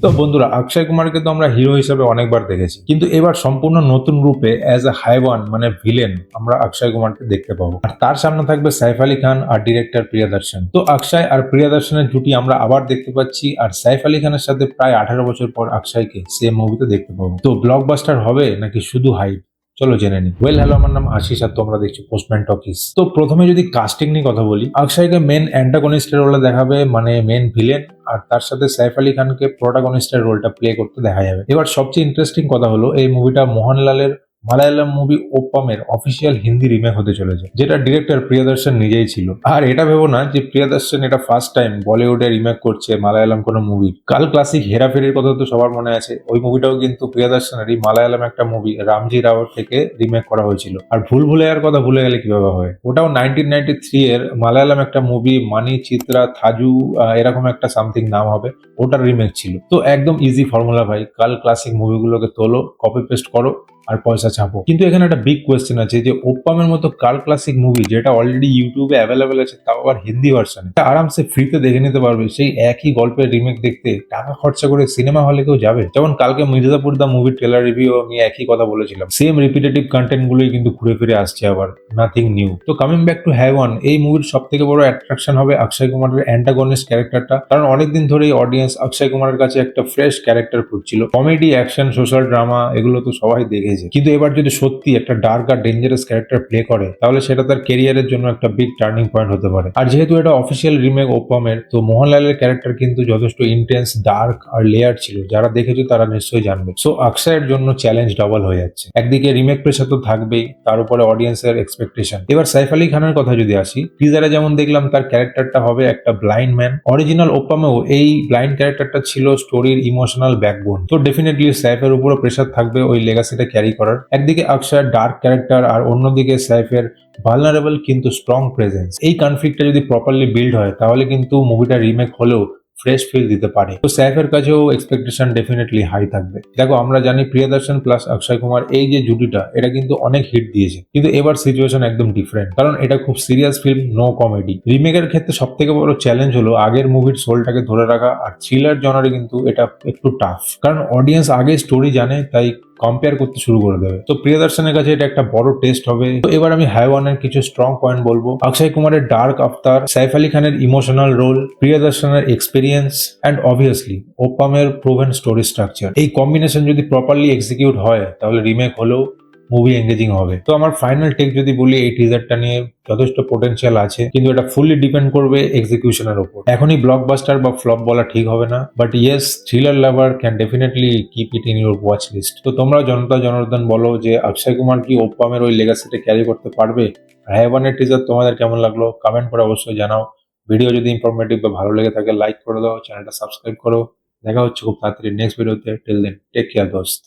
তো বন্ধুরা, অক্ষয় কুমারকে তো আমরা হিরো হিসেবে অনেকবার দেখেছি, কিন্তু এবার সম্পূর্ণ নতুন রূপে অ্যাজ এ হাইওয়ান মানে ভিলেন আমরা অক্ষয় কুমারকে দেখতে পাবো। আর তার সামনে থাকবে সাইফ আলী খান আর ডিরেক্টর প্রিয়দর্শন। তো অক্ষয় আর প্রিয়দর্শনের জুটি আমরা আবার দেখতে পাচ্ছি, আর সাইফ আলী খানের সাথে প্রায় 18 বছর পর অক্ষয়কে সেম মুভিতে দেখতে পাবো। তো ব্লকবাস্টার হবে নাকি শুধু হাইপ, চলো জেনে নি। হ্যালো, আমার নাম আশিস আর তোমরা দেখছো পোস্টম্যান টকিস। তো প্রথমে যদি কাস্টিং নিয়ে কথা বলি, অক্ষয়কে মেন অ্যান্টাগনিস্টের রোলে দেখাবে, মানে মেন ভিলেন, আর তার সাথে সাইফ আলী খানকে প্রোটাগনিস্টের রোলটা প্লে করতে দেখা যাবে। এবার সবচেয়ে ইন্টারেস্টিং কথা হলো, এই মুভিটা মোহনলালের মালায়ালাম মুভি ওপ্পামের অফিসিয়াল হিন্দি রিমেক হতে চলেছে, যেটা ডিরেক্টর প্রিয়দর্শন নিজেই ছিল। আর এটা ভেবো না যে প্রিয়দর্শন এটা ফার্স্ট টাইম বলিউডে রিমেক করছে মালায়ালাম কোনো মুভি। কাল ক্লাসিক হেরাফেরির কথা তো সবার মনে আছে, ওই মুভিটাও কিন্তু প্রিয়দর্শনেরই মালায়ালাম একটা মুভি রামজি রাওর থেকে রিমেক করা হয়েছিল। আর ভুল ভুলাইয়ার কথা ভুলে গেলে কিভাবে হয়, ওটাও 1993 এর মালায়ালাম একটা মুভি মানি চিত্রা থাজু এরকম একটা সামথিং নাম হবে, ওটার রিমেক ছিল। তো একদম ইজি ফর্মুলা ভাই, কাল ক্লাসিক মুভিগুলোকে তোলো, কপি পেস্ট করো আর পয়সা ছাপো। কিন্তু এখানে একটা বিগ কোয়েশ্চেন আছে যে ওপ্পামের মতো কাল ক্লাসিক মুভি যেটা অলরেডি ইউটিউবে অ্যাভেলেবেল আছে, তাও আবার হিন্দি ভার্সনে, আরামসে ফ্রিতে দেখে নিতে পারবে, সেই একই গল্পের রিমেক দেখতে টাকা খরচা করে সিনেমা হলে কেউ যাবে? যেমন কালকে মির্জাপুর দা মুভি ট্রেলার রিভিউ আমি একই কথা বলেছিলাম, সেম রিপিটেটিভ কন্টেন্ট গুলোই কিন্তু ঘুরে ফিরে আসছে আবার, নাথিং নিউ। তো কামিং ব্যাক টু হ্যাভন, এই মুভির সব থেকে বড় অ্যাট্রাকশন হবে অক্ষয় কুমারের অ্যান্টাগনিস্ট ক্যারেক্টারটা। কারণ অনেকদিন ধরেই অডিয়েন্স অক্ষয় কুমারের কাছে একটা ফ্রেশ ক্যারেক্টার খুঁজছিল। কমেডি, অ্যাকশন, সোশ্যাল ড্রামা এগুলো তো সবাই দেখেছে, কিন্তু এবার যদি সত্যি একটা ডার্ক আর ডেঞ্জারাস ক্যারেক্টার প্লে করে, তাহলে সেটা তার কেরিয়ারের জন্য একটা বিগ টার্নিং পয়েন্ট হতে পারে। আর যেহেতু এটা অফিসিয়াল রিমেক ওপ্পামের, তো মোহনলালের ক্যারেক্টার কিন্তু যথেষ্ট ইন্টেন্স, ডার্ক আর লেয়ার ছিল, যারা দেখেছো তারা নিশ্চয়ই জানবে। সো অক্ষয়ের জন্য চ্যালেঞ্জ ডাবল হয়ে যাচ্ছে, একদিকে রিমেক প্রেশার তো থাকবেই, তার উপরে অডিয়েন্সের এক্সপেকটেশন। এবার সাইফ আলী খানের কথা যদি আসি, টিজারে যেমন দেখলাম তার ক্যারেক্টারটা হবে একটা ব্লাইন্ড ম্যান। অরিজিনাল ওপ্পামেও এই ব্লাইন্ড ক্যারেক্টারটা ছিল স্টোরির ইমোশনাল ব্যাকবোন। তো ডেফিনেটলি সাইফের উপরও প্রেশার থাকবে ওই লেগাসিটা ক্যারি করার। একদিকে অক্ষয়ের ডার্ক ক্যারেক্টার আর অন্যদিকে সাইফের ভালনারেবল কিন্তু স্ট্রং প্রেজেন্স। এই কনফ্লিক্টটা যদি প্রপারলি বিল্ড হয়, তাহলে কিন্তু মুভিটা রিমেক হলেও ফ্রেশ ফিল দিতে পারে। তো সাইফের কাছেও এক্সপেকটেশন ডেফিনেটলি হাই থাকবে। দেখো, আমরা জানি প্রিয়দর্শন প্লাস অক্ষয় কুমার এই যে জুটিটা, এটা কিন্তু অনেক হিট দিয়েছে, কিন্তু এবার সিচুয়েশন একদম ডিফারেন্ট, কারণ এটা খুব সিরিয়াস ফিল্ম, নো কমেডি। রিমেকের ক্ষেত্রে সব থেকে বড় চ্যালেঞ্জ হলো আগের মুভির সোলটাকে ধরে রাখা, আর থ্রিলার জনারে কিন্তু এটা একটু টাফ, কারণ অডিয়েন্স আগে স্টোরি জানে, তাই কম্পেয়ার করতে শুরু করে দেবে। তো প্রিয়দর্শনের কাছে এটা একটা বড় টেস্ট হবে। তো এবার আমি হাইওয়ানের কিছু স্ট্রং পয়েন্ট বলবো। অক্ষয় কুমারের ডার্ক আফতার, সাইফ আলী খানের ইমোশনাল রোল, প্রিয়দর্শনের এক্সপিরিয়েন্স, অ্যান্ড অবভিয়াসলি ওপ্পামের প্রুভেন স্টোরি স্ট্রাকচার। এই কম্বিনেশন যদি প্রপারলি এক্সিকিউট হয়, তাহলে রিমেক হলেও মুভি এঙ্গেজিং হবে। তো আমার ফাইনাল টেক যদি বলি, এই টিজারটা নিয়ে যথেষ্ট পোটেনশিয়াল আছে, কিন্তু এটা ফুললি ডিপেন্ড করবে এক্সিকিউশনের উপর। এখনই ব্লকবাস্টার বা ফ্লপ বলা ঠিক হবে না, but yes, thriller lover can definitely keep it in your watch list. তো তোমরা জনতা জনার্দন বলো যে অক্ষয় কুমার কি ওপ্পামের ওই লেগাসিটা ক্যারি করতে পারবে? হ্যাভানের টিজার তোমাদের কেমন লাগলো কমেন্ট করে অবশ্যই জানাও। ভিডিও যদি ইনফরমেটিভ বা ভালো লেগে থাকে লাইক করে দাও, চ্যানেলটা সাবস্ক্রাইব করো। দেখা হচ্ছে খুব তাড়াতাড়ি নেক্সট ভিডিওতে। টিল দেন টেক কেয়ার দোস্ত।